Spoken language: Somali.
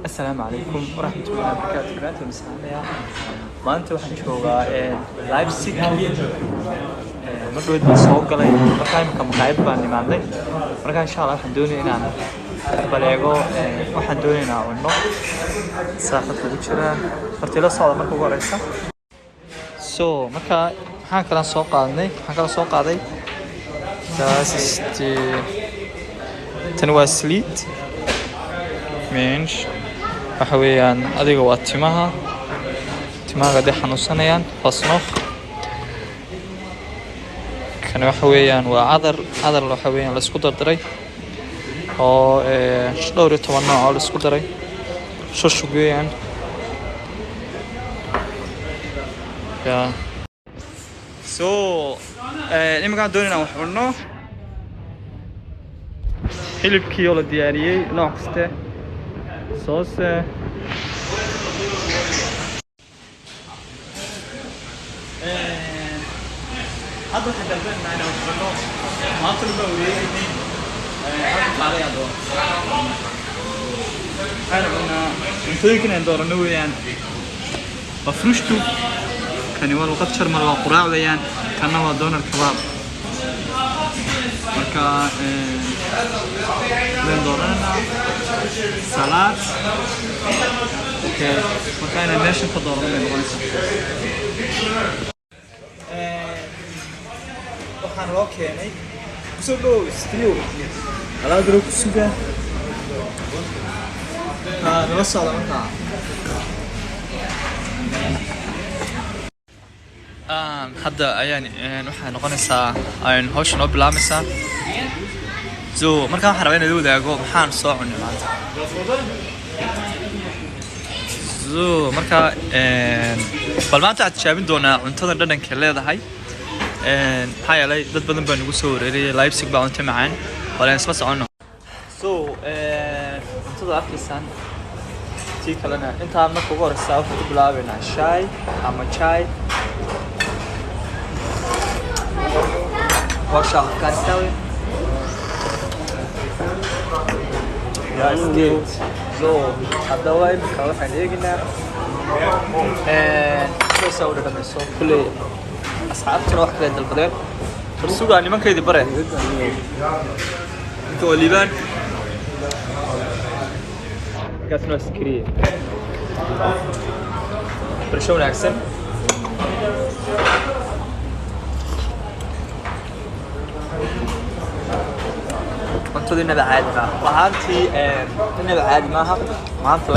السلام عليكم ورحمة الله وبركاته. بنات المسلمين ما أنتوا حنشوفوا لايبزيج مدود مسوق عليه مكان كمقايب باني معندي مكان إن شاء الله حندوني هنا بلاقو وحندوني هنا ونو ساحة الوجرة فرتيلا صعدة مركو قريسة مكان حنكلا سوق عندي حنكلا سوق عندي das تنواسليت مينش waxa weeyaan adiga waa timaha hadii xanuunsanayaan fasnoq kan waxa weeyaan waa cadar waxa weeyaan la isku dardaray oo dhowr iyo 10 nooc oo la isku daray shushugeeyaan ya imaga doonina wax cunno hilibkii oo la diyaariyay nooc kasta صوص هذا حتى بيننا أنا وفرنو ما طلبوا ويجي هذا عليه هذا أنا قلنا نسوي كنا ندور نويان بفرشتو كان يوال وقت شرم الواقراء ويان كان هو دونر كباب مركا لندورنا سلطة اوكي مركا ماشي خضار waxaan loo keenay soo dhow studio ala diro ku suga nala socda markaa hadda ayaan waxaan noqonaysaa aan hawshan oo bilaamaysaa markaan waxaan rabaa inaan wadaago maxaan soo cunay maanta marka bal maanta aad jaabin doonaa cuntada dhadhanka leedahay maxaa yeelay dad badan baa nagu soo wareeriyay Leipzig baa cunto macaan walaan isma socono cuntada arkaysaan tii kalena intaan marka ugu horeysa waxaan ku bilaabaynaa shaay ama chai واشا كاستوي يا سكيت هذا وايد كاوح علينا شو سووا لنا مسوي كل أصحاب تروح كذا القدر فرسوق يعني ما كيدي برا انتوا الليبان كاسنو سكري برشون أحسن cuntada inaba caadi maaha waxaantii inaba caadi maaha maanta